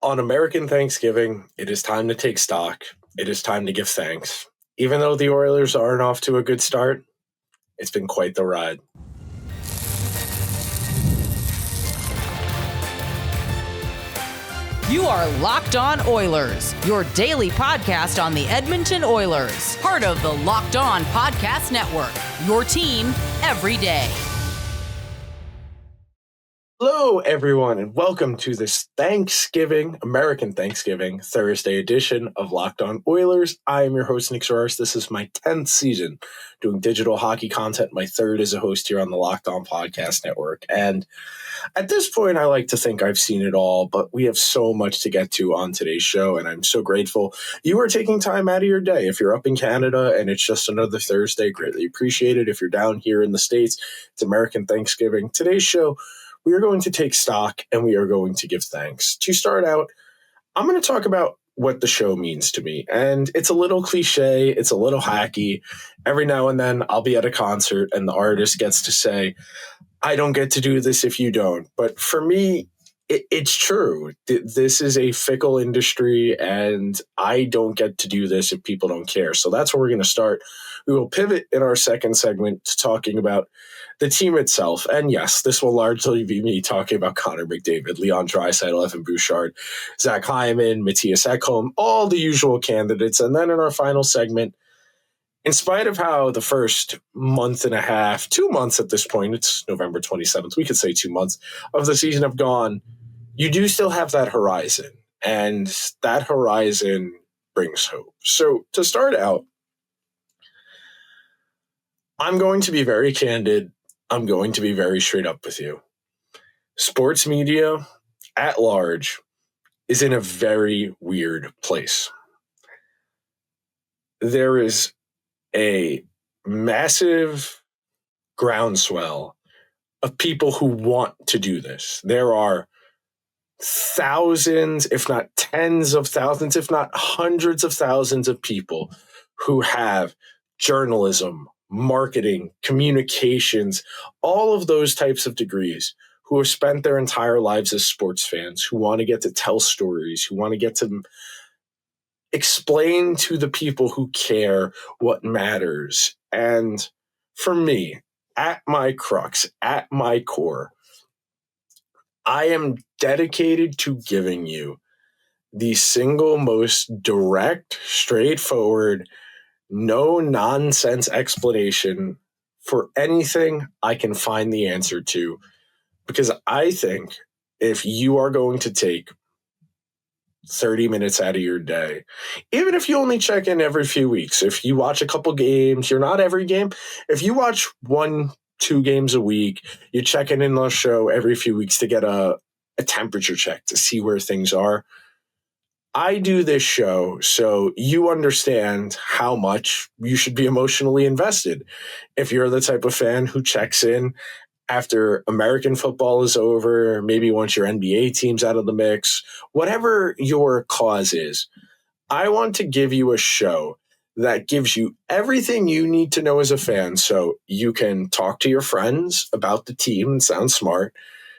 On American Thanksgiving, it is time to take stock. It is time to give thanks. Even though the Oilers aren't off to a good start, it's been quite the ride. You are Locked On Oilers, your daily podcast on the Edmonton Oilers, part of the Locked On Podcast Network, your team every day. Hello, everyone, and welcome to this American Thanksgiving Thursday edition of Locked On Oilers. I am your host, Nick Zararis. This is my 10th season doing digital hockey content, my third as a host here on the Locked On Podcast Network. And at this point, I like to think I've seen it all, but we have so much to get to on today's show, and I'm so grateful you are taking time out of your day. If you're up in Canada and it's just another Thursday, greatly appreciate it. If you're down here in the States, it's American Thanksgiving. Today's show, we are going to take stock and we are going to give thanks. To start out, I'm going to talk about what the show means to me. And it's a little cliche, it's a little hacky. Every now and then I'll be at a concert and the artist gets to say, I don't get to do this if you don't. But for me, it's true. This is a fickle industry and I don't get to do this if people don't care. So that's where we're going to start. We will pivot in our second segment to talking about the team itself. And yes, this will largely be me talking about Connor McDavid, Leon Draisaitl, Evan Bouchard, Zach Hyman, Matthias Ekholm, all the usual candidates. And then in our final segment, in spite of how the first month and a half, 2 months at this point, it's November 27th, we could say 2 months of the season have gone, you do still have that horizon. And that horizon brings hope. So to start out, I'm going to be very candid. I'm going to be very straight up with you. Sports media at large is in a very weird place. There is a massive groundswell of people who want to do this. There are thousands, if not tens of thousands, if not hundreds of thousands of people who have journalism, marketing, communications, all of those types of degrees, who have spent their entire lives as sports fans, who want to get to tell stories, who want to get to explain to the people who care what matters. And for me, at my crux, at my core, I am dedicated to giving you the single most direct, straightforward, no nonsense explanation for anything I can find the answer to. Because I think if you are going to take 30 minutes out of your day, even if you only check in every few weeks, if you watch a couple games, you're not every game. If you watch 1-2 games a week, you check in on the show every few weeks to get a temperature check to see where things are. I do this show so you understand how much you should be emotionally invested. If you're the type of fan who checks in after American football is over, maybe once your NBA team's out of the mix, whatever your cause is, I want to give you a show that gives you everything you need to know as a fan so you can talk to your friends about the team and sound smart,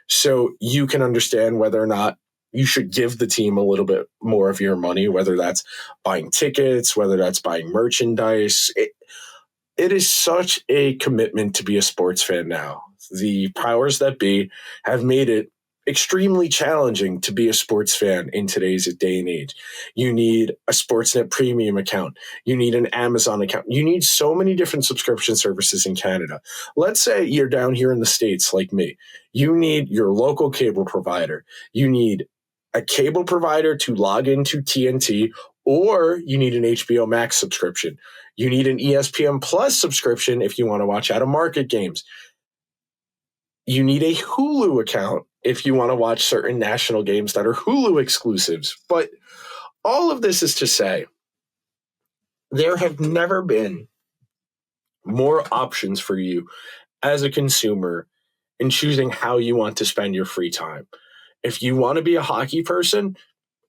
so you can understand whether or not you should give the team a little bit more of your money, whether that's buying tickets, whether that's buying merchandise. It is such a commitment to be a sports fan now. The powers that be have made it extremely challenging to be a sports fan in today's day and age. You need a Sportsnet premium account. You need an Amazon account. You need so many different subscription services in Canada. Let's say you're down here in the States like me. You need your local cable provider. You need a cable provider to log into TNT, or you need an HBO Max subscription. You need an ESPN Plus subscription if you want to watch out-of-market games. You need a Hulu account if you want to watch certain national games that are Hulu exclusives. But all of this is to say, there have never been more options for you as a consumer in choosing how you want to spend your free time. If you want to be a hockey person,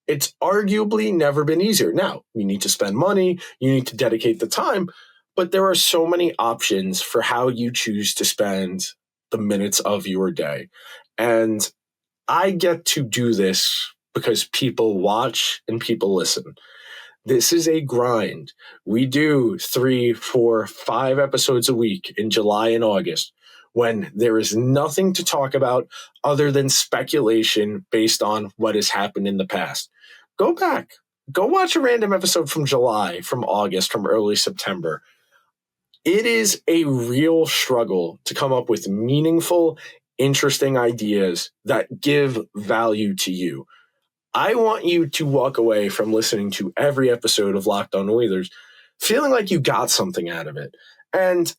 it's arguably never been easier. Now, you need to spend money, you need to dedicate the time, but there are so many options for how you choose to spend the minutes of your day. And I get to do this because people watch and people listen. This is a grind. We do 3, 4, 5 episodes a week in July and August when there is nothing to talk about other than speculation based on what has happened in the past. Go back. Go watch a random episode from July, from August, from early September. It is a real struggle to come up with meaningful, interesting ideas that give value to you. I want you to walk away from listening to every episode of Locked On Oilers feeling like you got something out of it. And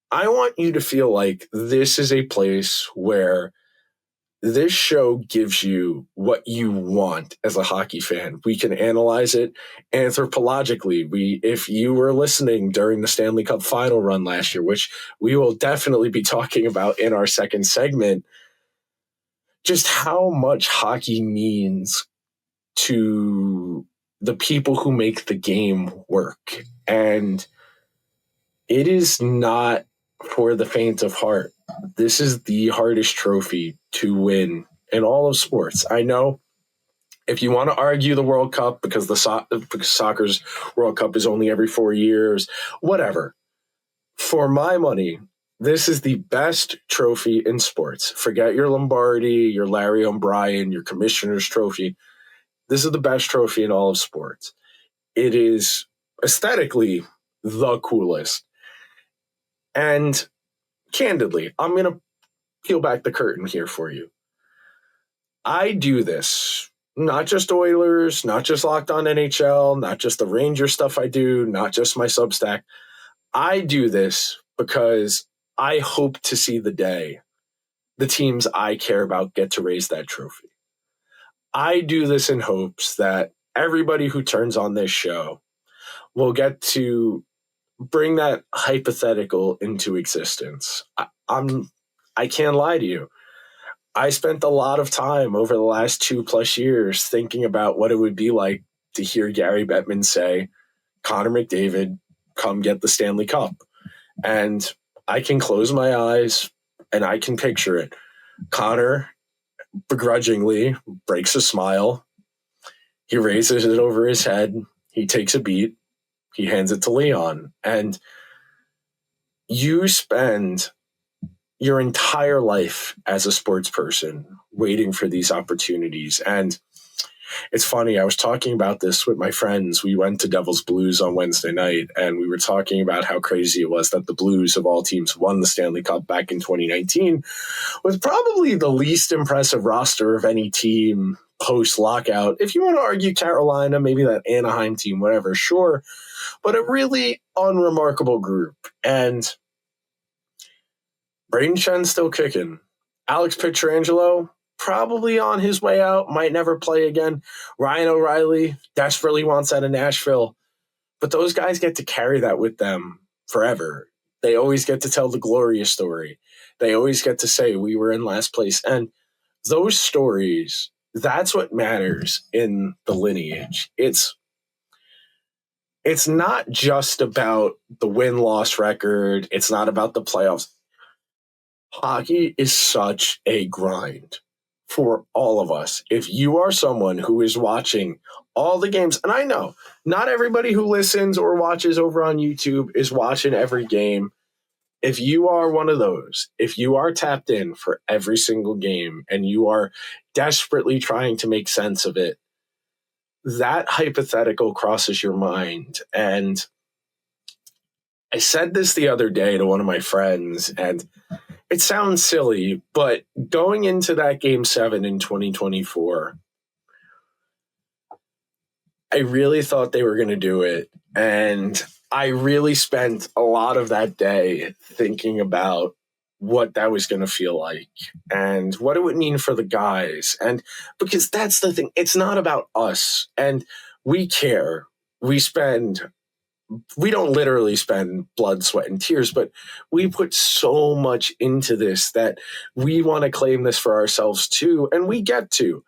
I want you to feel like this is a place where this show gives you what you want as a hockey fan. We can analyze it anthropologically. If you were listening during the Stanley Cup final run last year, which we will definitely be talking about in our second segment, just how much hockey means to the people who make the game work. And it is not for the faint of heart. This is the hardest trophy to win in all of sports. I know if you want to argue the World Cup because because soccer's World Cup is only every 4 years, whatever. For my money, this is the best trophy in sports. Forget your Lombardi, your Larry O'Brien, your Commissioner's Trophy. This is the best trophy in all of sports. It is aesthetically the coolest. And candidly, I'm going to peel back the curtain here for you. I do this, not just Oilers, not just Locked On NHL, not just the Ranger stuff I do, not just my Substack. I do this because I hope to see the day the teams I care about get to raise that trophy. I do this in hopes that everybody who turns on this show will get to bring that hypothetical into existence. I can't lie to you. I spent a lot of time over the last 2+ years thinking about what it would be like to hear Gary Bettman say, Connor McDavid, come get the Stanley Cup. And I can close my eyes and I can picture it. Connor begrudgingly breaks a smile. He raises it over his head. He takes a beat. He hands it to Leon. And you spend your entire life as a sports person waiting for these opportunities. And it's funny, I was talking about this with my friends. We went to Devils Blues on Wednesday night, and we were talking about how crazy it was that the Blues, of all teams, won the Stanley Cup back in 2019 with probably the least impressive roster of any team post-lockout. If you want to argue Carolina, maybe that Anaheim team, whatever, sure. But a really unremarkable group. And Braden Shen's still kicking. Alex Pietrangelo, probably on his way out, might never play again. Ryan O'Reilly desperately wants out of Nashville. But those guys get to carry that with them forever. They always get to tell the glorious story. They always get to say, we were in last place. And those stories, that's what matters in the lineage. It's not just about the win-loss record. It's not about the playoffs. Hockey is such a grind for all of us. If you are someone who is watching all the games, and I know not everybody who listens or watches over on YouTube is watching every game. If you are one of those, if you are tapped in for every single game and you are desperately trying to make sense of it, that hypothetical crosses your mind. And I said this the other day to one of my friends, and it sounds silly, but going into that Game 7 in 2024, I really thought they were going to do it. And I really spent a lot of that day thinking about what that was going to feel like and what it would mean for the guys. And because that's the thing, it's not about us. And we care. We don't literally spend blood, sweat, and tears, but we put so much into this that we want to claim this for ourselves too, and we get to.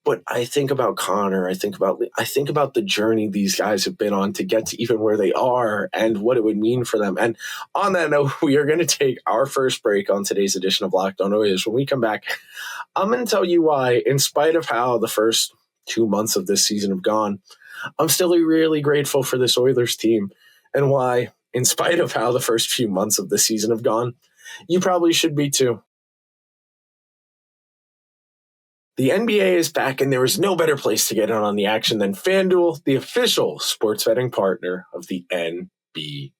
But I think about Connor, I think about the journey these guys have been on to get to even where they are and what it would mean for them. And on that note, we are going to take our first break on today's edition of Locked On Oilers. When we come back, I'm going to tell you why, in spite of how the first 2 months of this season have gone, I'm still really grateful for this Oilers team, and why, in spite of how the first few months of the season have gone, you probably should be too. The NBA is back, and there is no better place to get in on the action than FanDuel, the official sports betting partner of the NBA.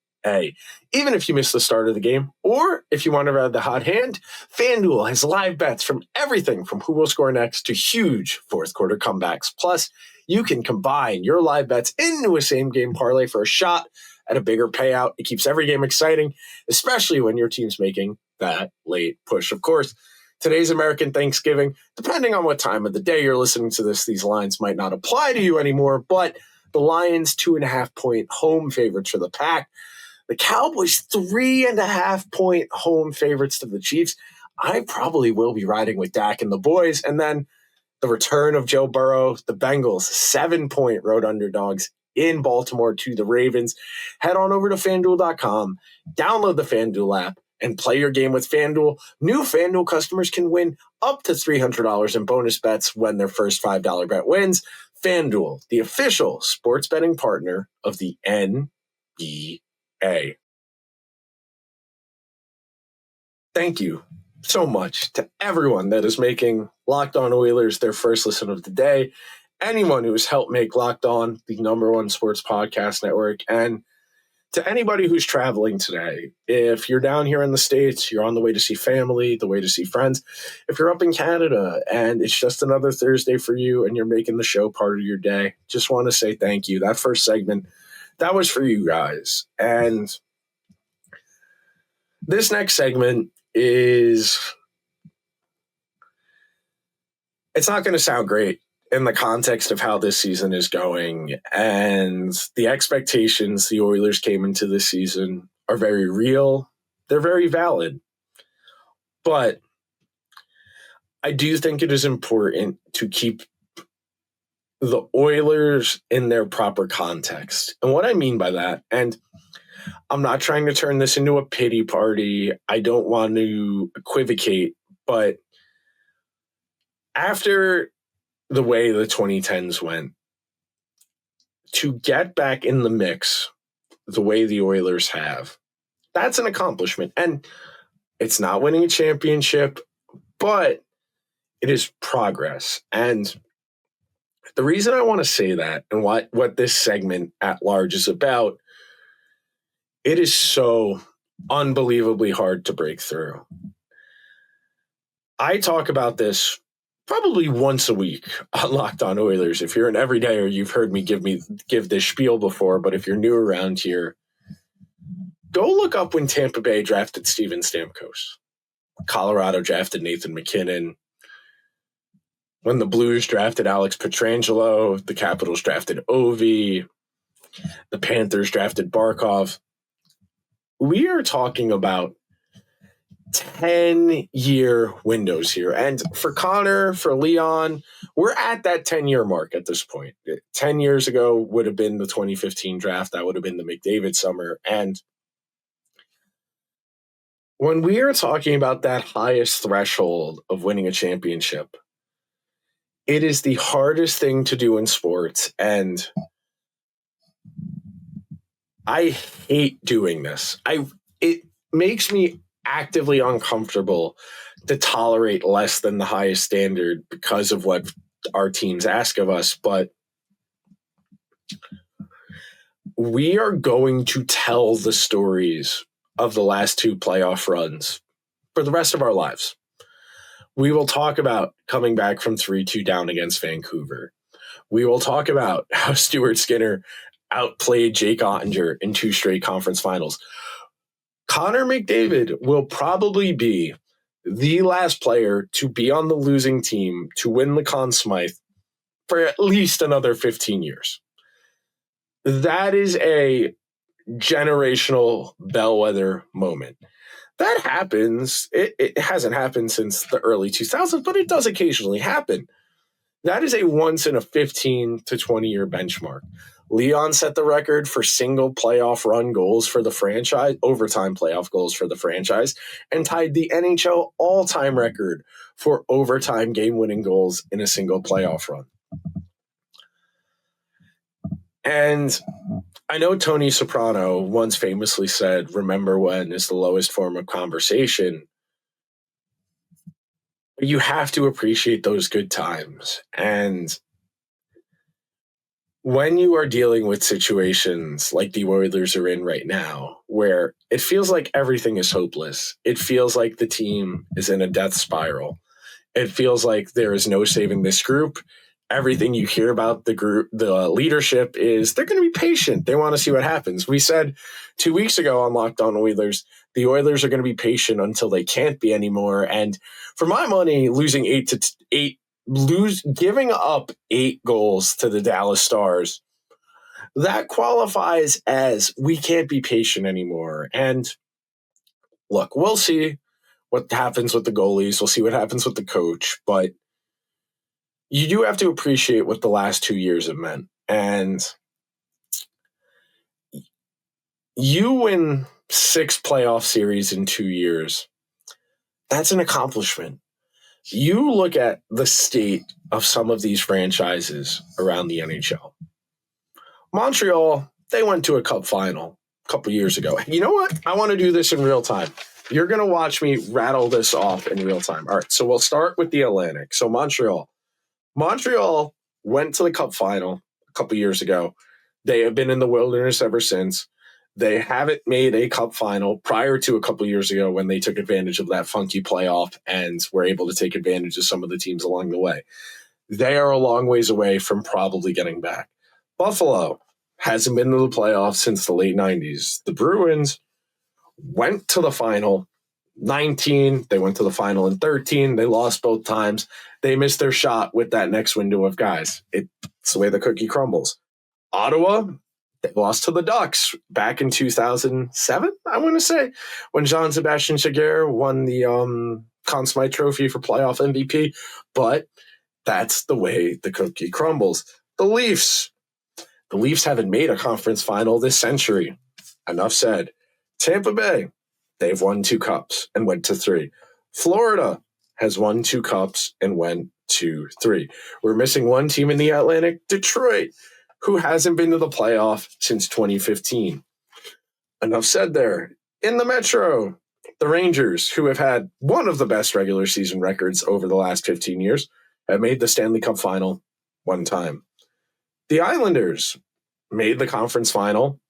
Even if you miss the start of the game, or if you want to ride the hot hand, FanDuel has live bets from everything from who will score next to huge fourth quarter comebacks. Plus, you can combine your live bets into a same game parlay for a shot at a bigger payout. It keeps every game exciting, especially when your team's making that late push. Of course, today's American Thanksgiving. Depending on what time of the day you're listening to this, these lines might not apply to you anymore, but the Lions 2.5-point home favorites for the Pack. The Cowboys 3.5-point home favorites to the Chiefs. I probably will be riding with Dak and the boys. And then the return of Joe Burrow, the Bengals 7-point road underdogs in Baltimore to the Ravens. Head on over to FanDuel.com, download the FanDuel app, and play your game with FanDuel. New FanDuel customers can win up to $300 in bonus bets when their first $5 bet wins. FanDuel, the official sports betting partner of the NBA. Thank you so much to everyone that is making Locked On Oilers their first listen of the day. Anyone who has helped make Locked On the #1 sports podcast network, and to anybody who's traveling today. If you're down here in the States, you're on the way to see family, the way to see friends. If you're up in Canada and it's just another Thursday for you and you're making the show part of your day, just want to say thank you. That first segment, that was for you guys. And this next segment is, it's not going to sound great in the context of how this season is going, and the expectations the Oilers came into this season are very real. They're very valid. But I do think it is important to keep the Oilers in their proper context. And what I mean by that, and I'm not trying to turn this into a pity party, I don't want to equivocate, but after the way the 2010s went, to get back in the mix the way the Oilers have, that's an accomplishment. And it's not winning a championship, but it is progress. And the reason I want to say that, and what this segment at large is about, it is so unbelievably hard to break through. I talk about this probably once a week on Locked On Oilers. If you're an everydayer, you've heard me give this spiel before, but if you're new around here, go look up when Tampa Bay drafted Steven Stamkos. Colorado drafted Nathan McKinnon. When the Blues drafted Alex Pietrangelo, the Capitals drafted Ovi, the Panthers drafted Barkov. We are talking about 10-year windows here. And for Connor, for Leon, we're at that 10-year mark at this point. 10 years ago would have been the 2015 draft. That would have been the McDavid summer. And when we are talking about that highest threshold of winning a championship, it is the hardest thing to do in sports. And I hate doing this. It makes me actively uncomfortable to tolerate less than the highest standard because of what our teams ask of us. But we are going to tell the stories of the last two playoff runs for the rest of our lives. We will talk about coming back from 3-2 down against Vancouver. We will talk about how Stuart Skinner outplayed Jake Ottinger in 2 straight conference finals. Connor McDavid will probably be the last player to be on the losing team to win the Conn Smythe for at least another 15 years. That is a generational bellwether moment. That happens. It hasn't happened since the early 2000s, but it does occasionally happen. That is a once in a 15 to 20 year benchmark. Leon set the record for single playoff run goals for the franchise, overtime playoff goals for the franchise, and tied the NHL all-time record for overtime game-winning goals in a single playoff run. And I know Tony Soprano once famously said, "Remember when is the lowest form of conversation." You have to appreciate those good times. And when you are dealing with situations like the Oilers are in right now, where it feels like everything is hopeless, it feels like the team is in a death spiral, it feels like there is no saving this group. Everything you hear about the group, the leadership is they're going to be patient. They want to see what happens. We said 2 weeks ago on Locked On Oilers, the Oilers are going to be patient until they can't be anymore. And for my money, giving up 8 goals to the Dallas Stars, that qualifies as we can't be patient anymore. And look, we'll see what happens with the goalies. We'll see what happens with the coach, but you do have to appreciate what the last 2 years have meant. And you win 6 playoff series in 2 years. That's an accomplishment. You look at the state of some of these franchises around the NHL. Montreal, they went to a cup final a couple years ago. You know what? I want to do this in real time. You're going to watch me rattle this off in real time. All right, so we'll start with the Atlantic. So Montreal went to the cup final a couple years ago. They have been in the wilderness ever since. They haven't made a cup final prior to a couple years ago when they took advantage of that funky playoff and were able to take advantage of some of the teams along the way. They are a long ways away from probably getting back. Buffalo hasn't been to the playoffs since the late 90s. The Bruins went to the final 19. They went to the final in 13. They lost both times. They missed their shot with that next window of guys. It's the way the cookie crumbles. Ottawa, they lost to the Ducks back in 2007, I want to say, when Jean-Sébastien Giguère won the Conn Smythe Trophy for playoff MVP. But that's the way the cookie crumbles. The Leafs haven't made a conference final this century. Enough said. Tampa Bay, they've won 2 cups and went to 3. Florida has won 2 cups and went to 3. We're missing one team in the Atlantic, Detroit, who hasn't been to the playoff since 2015. Enough said there. In the Metro, the Rangers, who have had one of the best regular season records over the last 15 years, have made the Stanley Cup final 1 time. The Islanders made the conference final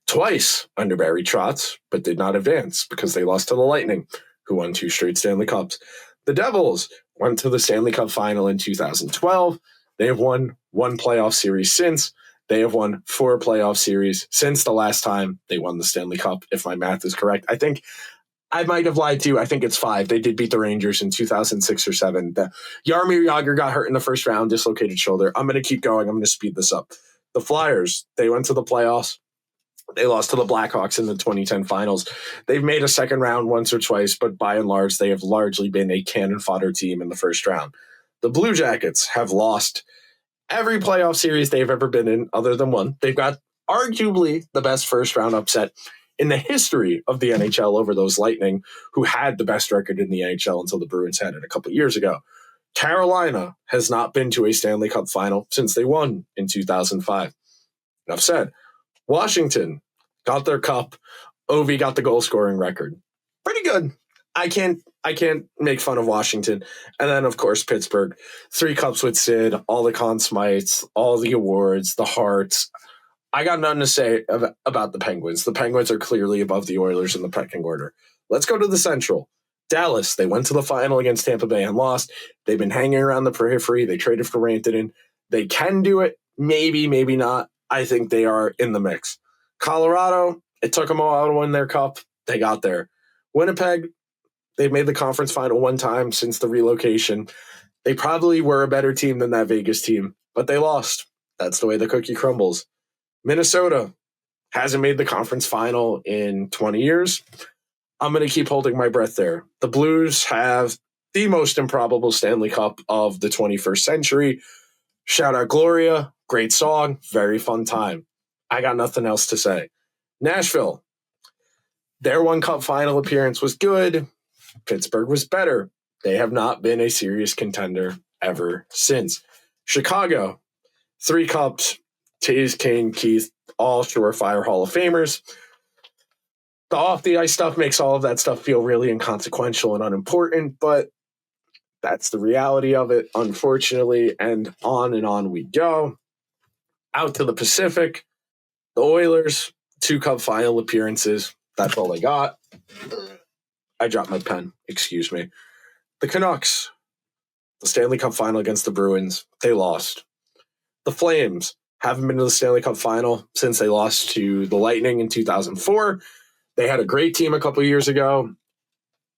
twice under Barry Trotz, but did not advance because they lost to the Lightning, who won 2 straight Stanley Cups. The Devils went to the Stanley Cup final in 2012. They have won 1 playoff series since. They have won 4 playoff series since the last time they won the Stanley Cup, if my math is correct. I think I might have lied to you. I think it's 5. They did beat the Rangers in 2006 or 7. Jaromir Jagr got hurt in the first round, dislocated shoulder. I'm going to keep going. I'm going to speed this up. The Flyers, they went to the playoffs. They lost to the Blackhawks in the 2010 finals. They've made a second round once or twice, but by and large, they have largely been a cannon fodder team in the first round. The Blue Jackets have lost every playoff series they've ever been in, other than one. They've got arguably the best first round upset in the history of the NHL over those Lightning, who had the best record in the NHL until the Bruins had it a couple years ago. Carolina has not been to a Stanley Cup final since they won in 2005. Enough said. Washington got their cup. Ovi got the goal scoring record. Pretty good. I can't make fun of Washington. And then, of course, Pittsburgh. 3 cups with Sid, all the Conn Smythes, all the awards, the Hearts. I got nothing to say about the Penguins. The Penguins are clearly above the Oilers in the pecking order. Let's go to the Central. Dallas, they went to the final against Tampa Bay and lost. They've been hanging around the periphery. They traded for Rantanen. They can do it. Maybe, maybe not. I think they are in the mix. Colorado, it took them a while to win their cup. They got there. Winnipeg, they've made the conference final 1 time since the relocation. They probably were a better team than that Vegas team, but they lost. That's the way the cookie crumbles. Minnesota hasn't made the conference final in 20 years. I'm going to keep holding my breath there. The Blues have the most improbable Stanley Cup of the 21st century. Shout out Gloria. Great song, very fun time. I got nothing else to say. Nashville, their one cup final appearance was good. Pittsburgh was better. They have not been a serious contender ever since. Chicago, 3 cups, Taves, Kane, Keith, all surefire Hall of Famers. The off-the-ice stuff makes all of that stuff feel really inconsequential and unimportant, but that's the reality of it, unfortunately, and on we go. Out to the Pacific, the Oilers, 2 cup final appearances. That's all they got. I dropped my pen. Excuse me. The Canucks, the Stanley Cup final against the Bruins. They lost. The Flames haven't been to the Stanley Cup final since they lost to the Lightning in 2004. They had a great team a couple years ago.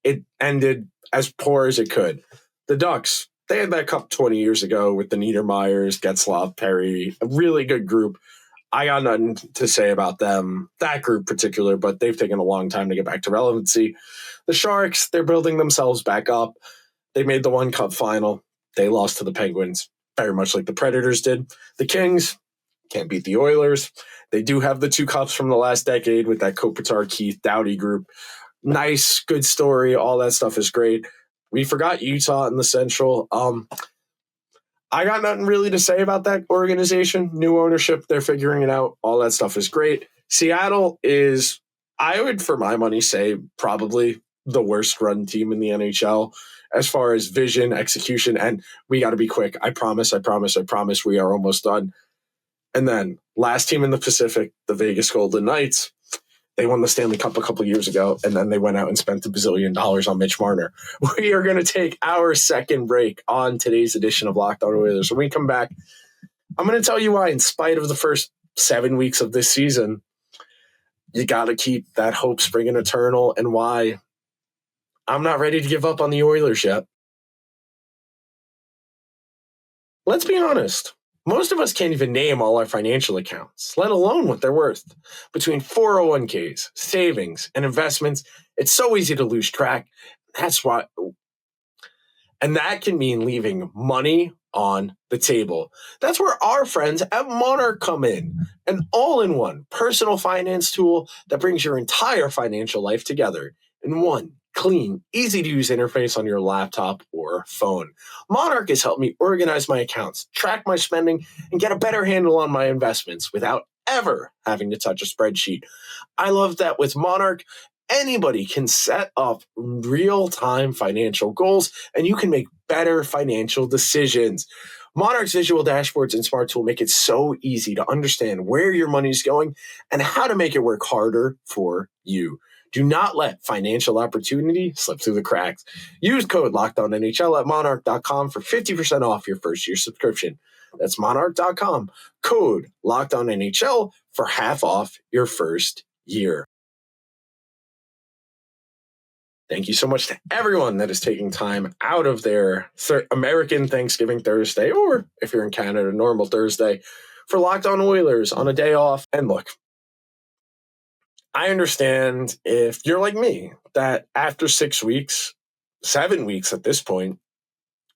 It ended as poor as it could. The Ducks, they had that cup 20 years ago with the Niedermeyers, Getzlaf, Perry, a really good group. I got nothing to say about them, that group particular, but they've taken a long time to get back to relevancy. The Sharks, they're building themselves back up. They made the 1 cup final. They lost to the Penguins, very much like the Predators did. The Kings can't beat the Oilers. They do have the 2 cups from the last decade with that Kopitar, Keith, Doughty group. Nice, good story. All that stuff is great. We forgot Utah in the Central. I got nothing really to say about that organization. New ownership, they're figuring it out. All that stuff is great. Seattle is, I would, for my money, say probably the worst run team in the NHL as far as vision, execution, and we got to be quick. I promise, we are almost done. And then last team in the Pacific, the Vegas Golden Knights, they won the Stanley Cup a couple years ago, and then they went out and spent $1 billion on Mitch Marner. We are going to take our second break on today's edition of Locked On Oilers. When we come back, I'm going to tell you why, in spite of the first 7 weeks of this season, you got to keep that hope springing eternal, and why I'm not ready to give up on the Oilers yet. Let's be honest. Most of us can't even name all our financial accounts, let alone what they're worth. Between 401ks, savings, and investments, it's so easy to lose track. And that can mean leaving money on the table. That's where our friends at Monarch come in, an all-in-one personal finance tool that brings your entire financial life together in one clean, easy-to-use interface on your laptop or phone. Monarch has helped me organize my accounts, track my spending, and get a better handle on my investments without ever having to touch a spreadsheet. I love that with Monarch, anybody can set up real-time financial goals, and you can make better financial decisions. Monarch's visual dashboards and smart tool make it so easy to understand where your money's going and how to make it work harder for you. Do not let financial opportunity slip through the cracks. Use code LOCKEDONNHL at monarch.com for 50% off your first year subscription. That's monarch.com. Code LOCKEDONNHL for half off your first year. Thank you so much to everyone that is taking time out of their American Thanksgiving Thursday, or if you're in Canada, normal Thursday, for Locked On Oilers on a day off. And look, I understand if you're like me, that after 6 weeks, 7 weeks at this point,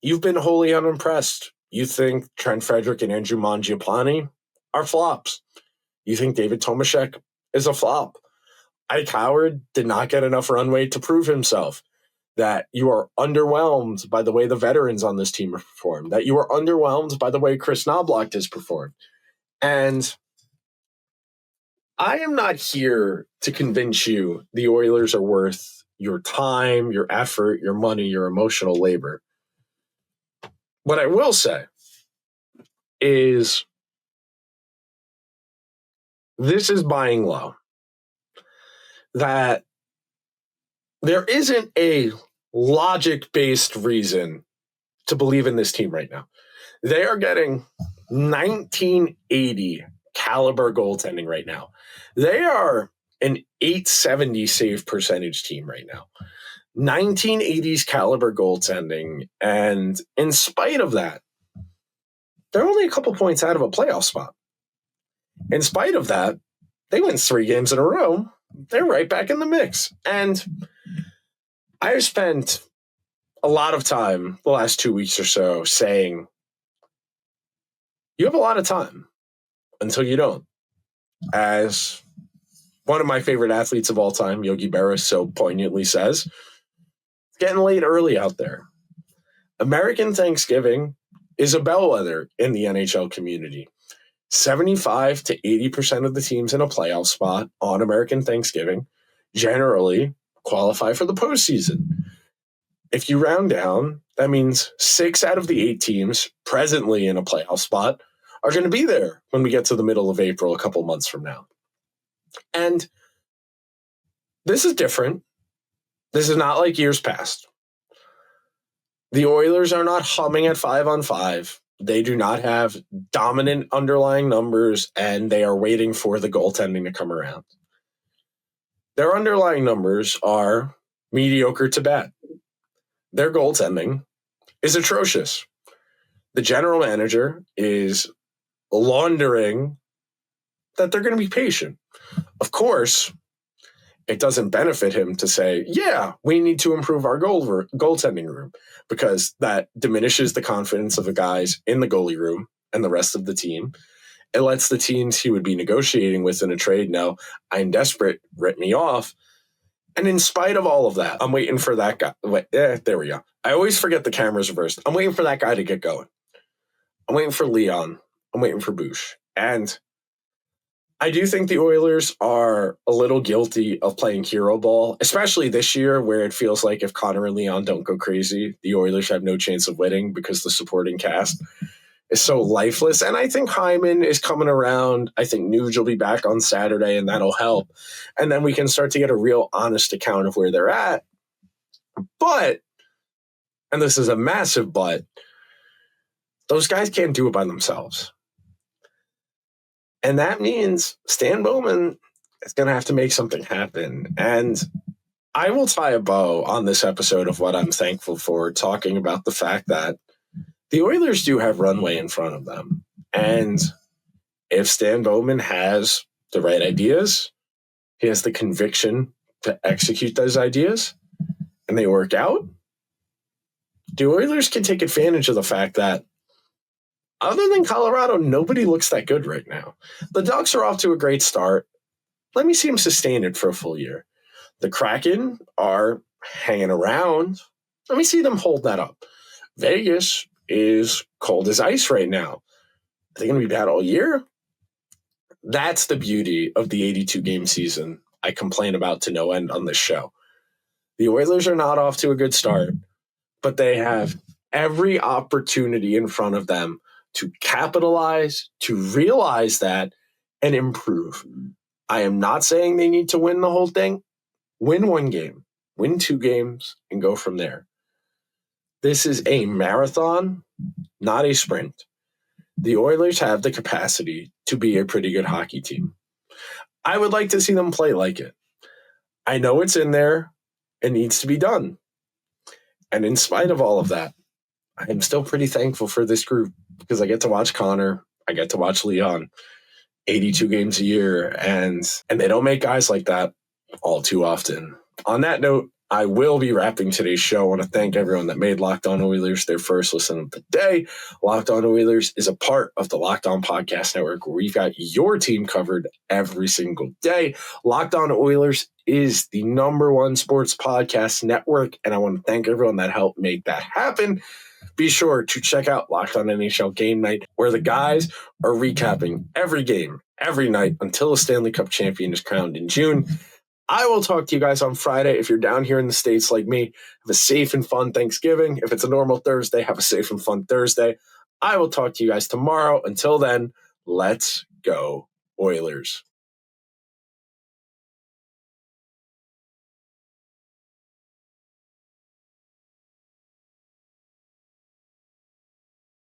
you've been wholly unimpressed. You think Trent Frederick and Andrew Mangiapane are flops. You think David Tomaszek is a flop. Ike Howard did not get enough runway to prove himself. That you are underwhelmed by the way the veterans on this team have performed. That you are underwhelmed by the way Chris Knobloch has performed. And I am not here to convince you the Oilers are worth your time, your effort, your money, your emotional labor. What I will say is this is buying low. That there isn't a logic-based reason to believe in this team right now. They are getting 1980 caliber goaltending right now. They are an 870 save percentage team right now. 1980s caliber goaltending. And in spite of that, they're only a couple points out of a playoff spot. In spite of that, they win 3 games in a row. They're right back in the mix. And I've spent a lot of time the last 2 weeks or so saying you have a lot of time until you don't. As one of my favorite athletes of all time, Yogi Berra, so poignantly says, it's getting late early out there. American Thanksgiving is a bellwether in the NHL community. 75 to 80% of the teams in a playoff spot on American Thanksgiving generally qualify for the postseason. If you round down, that means 6 out of the 8 teams presently in a playoff spot are going to be there when we get to the middle of April a couple months from now. And this is different. This is not like years past. The Oilers are not humming at 5-on-5. They do not have dominant underlying numbers, and they are waiting for the goaltending to come around. Their underlying numbers are mediocre to bad. Their goaltending is atrocious. The general manager is laundering that they're going to be patient. Of course, it doesn't benefit him to say, yeah, we need to improve our goaltending room, because that diminishes the confidence of the guys in the goalie room and the rest of the team. It lets the teams he would be negotiating with in a trade know, I'm desperate, rip me off. And in spite of all of that, I'm waiting for that guy. There we go. I always forget the camera's reversed. I'm waiting for that guy to get going. I'm waiting for Leon. I'm waiting for Bush. And I do think the Oilers are a little guilty of playing hero ball, especially this year, where it feels like if Connor and Leon don't go crazy, the Oilers have no chance of winning because the supporting cast is so lifeless. And I think Hyman is coming around. I think Nuge will be back on Saturday, and that'll help. And then we can start to get a real honest account of where they're at. But, and this is a massive but, those guys can't do it by themselves. And that means Stan Bowman is going to have to make something happen. And I will tie a bow on this episode of what I'm thankful for, talking about the fact that the Oilers do have runway in front of them. And if Stan Bowman has the right ideas, he has the conviction to execute those ideas, and they work out, the Oilers can take advantage of the fact that other than Colorado, nobody looks that good right now. The Ducks are off to a great start. Let me see them sustain it for a full year. The Kraken are hanging around. Let me see them hold that up. Vegas is cold as ice right now. Are they going to be bad all year? That's the beauty of the 82-game season I complain about to no end on this show. The Oilers are not off to a good start, but they have every opportunity in front of them to capitalize, to realize that, and improve. I am not saying they need to win the whole thing. Win one game, win 2 games, and go from there. This is a marathon, not a sprint. The Oilers have the capacity to be a pretty good hockey team. I would like to see them play like it. I know it's in there. It needs to be done. And in spite of all of that, I'm still pretty thankful for this group, because I get to watch Connor, I get to watch Leon 82 games a year, and they don't make guys like that all too often. On that note, I will be wrapping today's show. I want to thank everyone that made Locked On Oilers their first listen of the day. Locked On Oilers is a part of the Locked On Podcast Network, where we've got your team covered every single day. Locked On Oilers is the #1 sports podcast network, and I want to thank everyone that helped make that happen. Be sure to check out Locked On NHL Game Night, where the guys are recapping every game, every night, until a Stanley Cup champion is crowned in June. I will talk to you guys on Friday. If you're down here in the States like me, have a safe and fun Thanksgiving. If it's a normal Thursday, have a safe and fun Thursday. I will talk to you guys tomorrow. Until then, let's go Oilers.